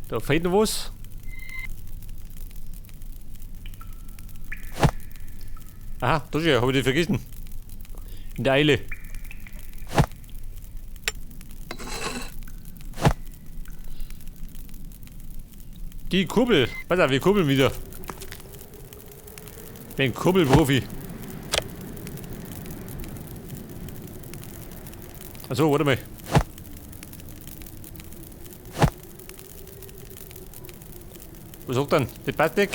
Da fehlt noch was. Aha, da schon, hab ich die vergessen. In der Eile. Die Kurbel. Pass auf, wir kurbeln wieder. Ich bin Kurbelprofi. Achso, warte mal. Was sagt dann? Das passt nicht.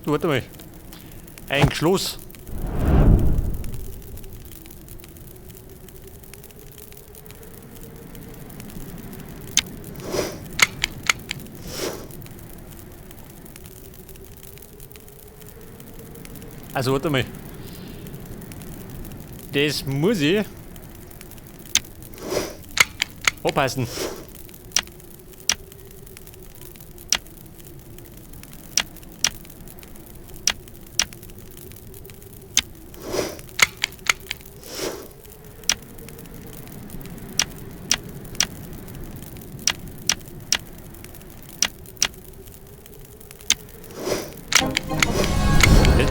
Du, warte mal. Ein Schloss. Also, warte mal. Das muss ich aufpassen.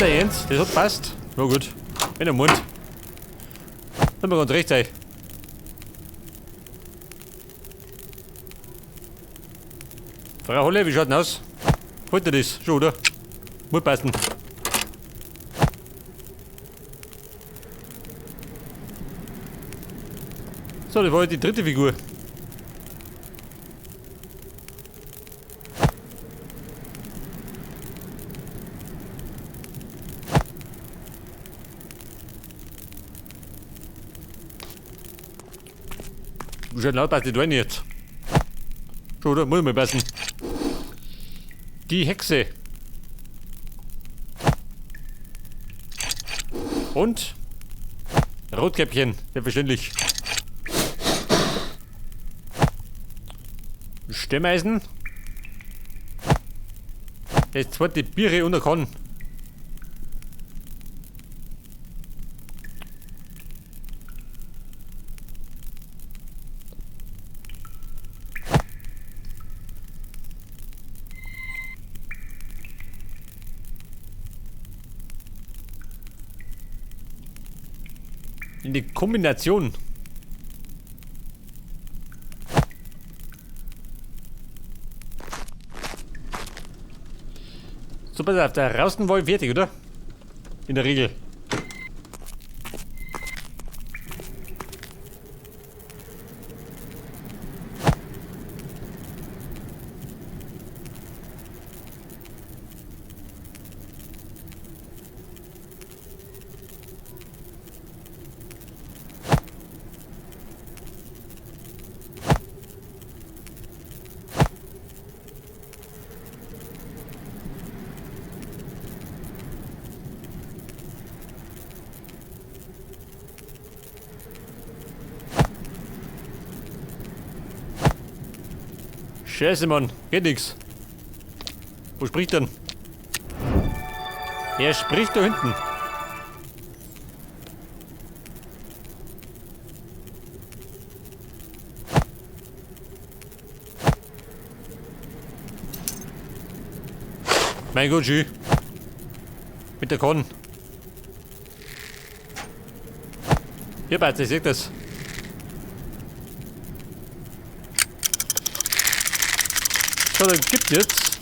Der Jens, das hat passt. Na gut. In den Mund. Sind wir ganz recht sein. Frau Holle, wie schaut denn aus? Holt ihr das schon, oder? Muss passen. So, das war die dritte Figur. Schon laut passt die da nicht. Schon, oder? Muss mal passen. Die Hexe. Und Rotkäppchen, selbstverständlich. Stemmeisen. Das zweite Biere und der Korn. In die Kombination. So, pass auf, der draußen war ich fertig, oder? In der Regel. Scheiße, Mann. Geht nix. Wo spricht denn? Er spricht da hinten. Mein Gott, schön. Mit der Korn. Hier, Batze, ich sehe das. So, dann gibt jetzt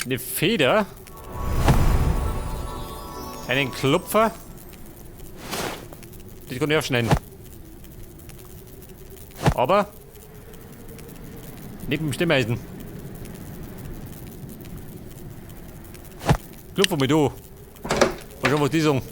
eine Feder, einen Klopfer, die kann ich aufschneiden. Aber nicht mit dem Stemmeisen. Klopfer mit du. Mal schauen, was die sagen.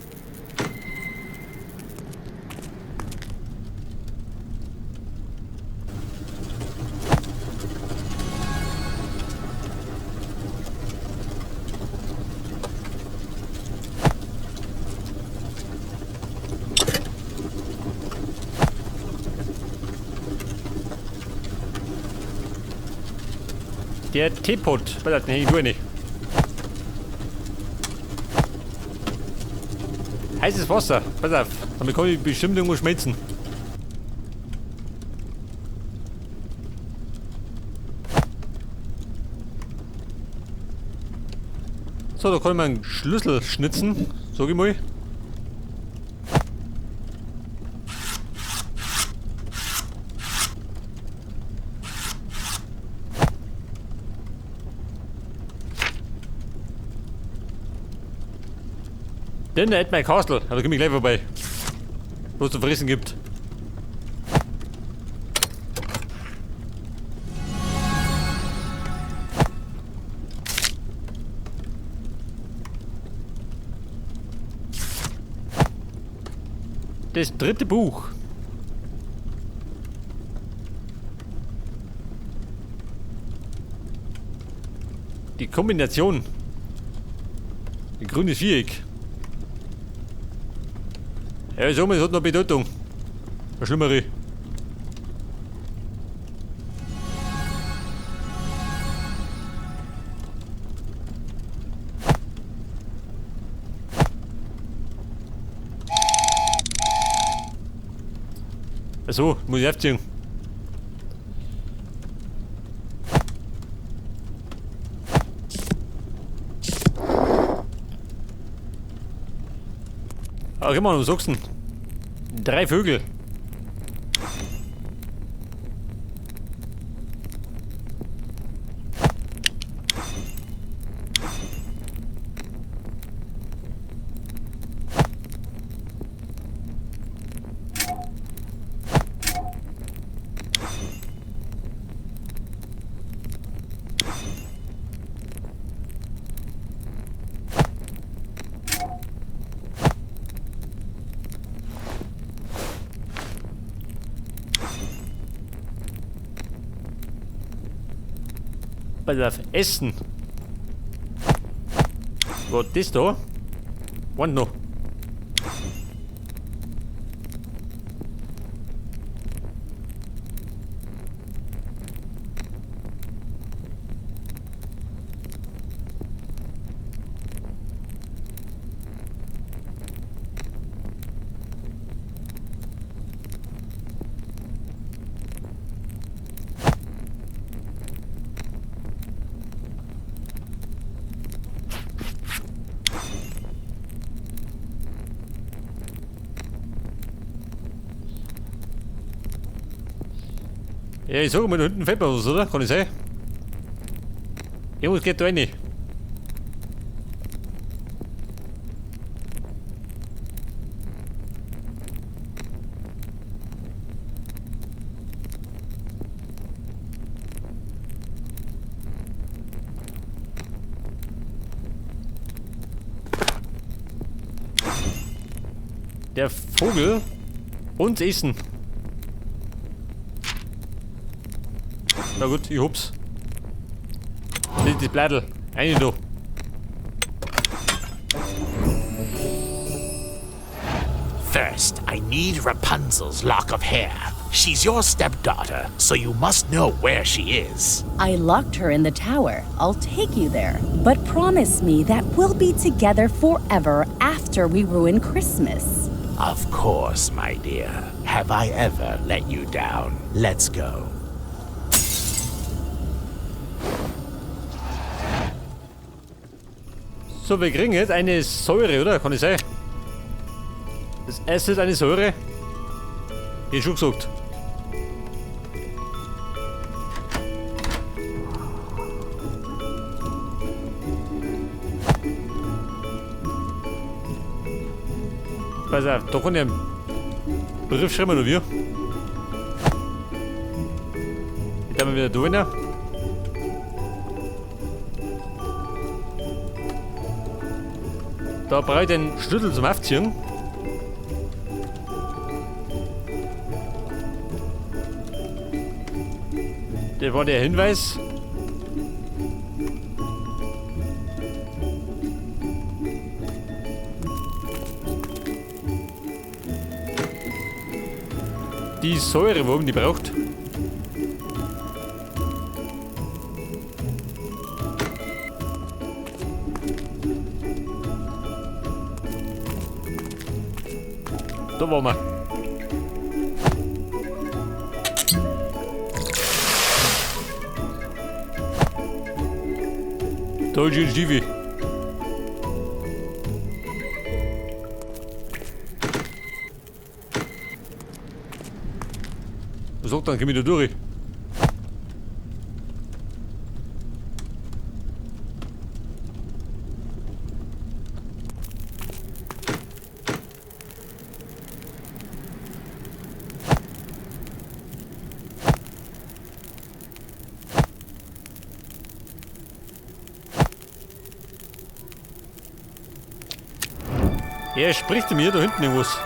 Der Teepot. Was hat denn hier irgendwo nicht? Heißes Wasser. Pass auf. Damit kann ich bestimmt irgendwo schmelzen. So, da kann ich mal einen Schlüssel schnitzen. Sag ich mal. Dann at my castle. Aber da komme ich gleich vorbei. Wo es zu fressen gibt. Das dritte Buch. Die Kombination. Ein grünes Viereck. Ja, so, es hat noch Bedeutung. Eine schlimmere. Achso, muss ich aufziehen. Ach, immer noch Sachsen. 3 Vögel. Pass auf, Essen. Was ist das da? Und noch. Ja, ich sag mal, da hinten fällt mir was, oder? Kann ich sehen? Irgendwas geht da rein. Der Vogel und das Essen. Na gut, ich hab's. Das Blattl. Eine da. First, I need Rapunzel's lock of hair. She's your stepdaughter, so you must know where she is. I locked her in the tower. I'll take you there. But promise me that we'll be together forever after we ruin Christmas. Of course, my dear. Have I ever let you down? Let's go. So, wir kriegen jetzt eine Säure, oder? Kann ich sagen? Das erste ist eine Säure. Ich schon gesagt. Pass auf, da kann ich einen Brief schreiben oder wie? Ich darf mal wieder da rein. Da brauche ich den Schlüssel zum Aufziehen. Das war der Hinweis. Die Säure, wo man die braucht. Da waren wir. Dolce und Stiefel. Was sagt dann? Komm ich da durch? Er spricht zu mir da hinten irgendwas.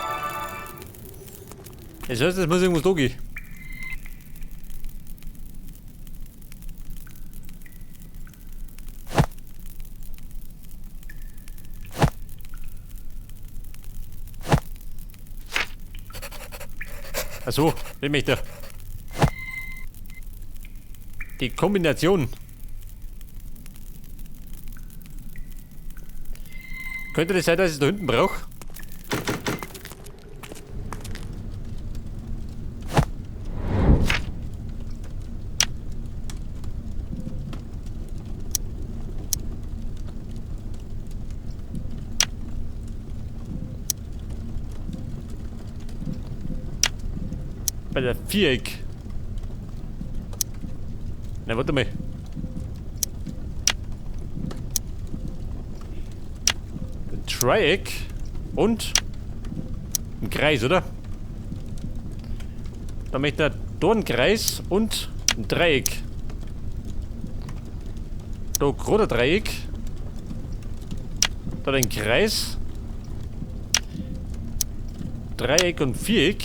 Das heißt, es muss irgendwas da gehen. Achso, den möchte ich. Die Kombination. Könnte das sein, dass ich es da hinten brauche? Bei der Viereck. Na, warte mal. Ein Dreieck und ein Kreis, oder? Dann möchte ich da einen Kreis und ein Dreieck. Da gerade ein Dreieck. Da ein Kreis. Dreieck und Viereck.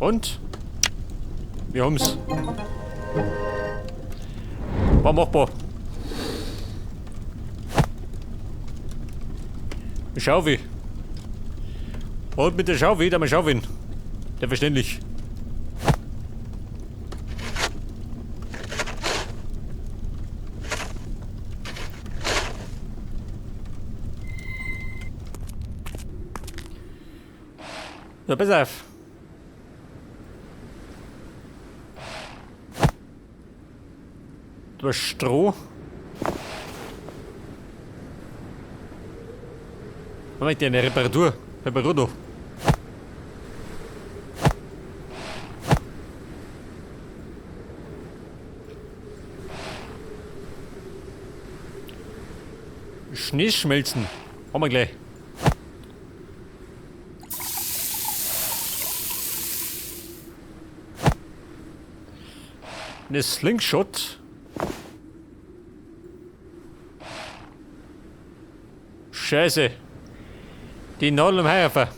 Und wir haben's. War machbar. Schaufel. Und mit der Schaufel, da mal Schaufeln. Der verständlich. So, pass auf. Durch Stroh. Moment, eine Reparatur. Reparatur. Schnee schmelzen. Haben wir gleich. Eine Slingshot. Scheiße. Die Nadel am Heuerfer.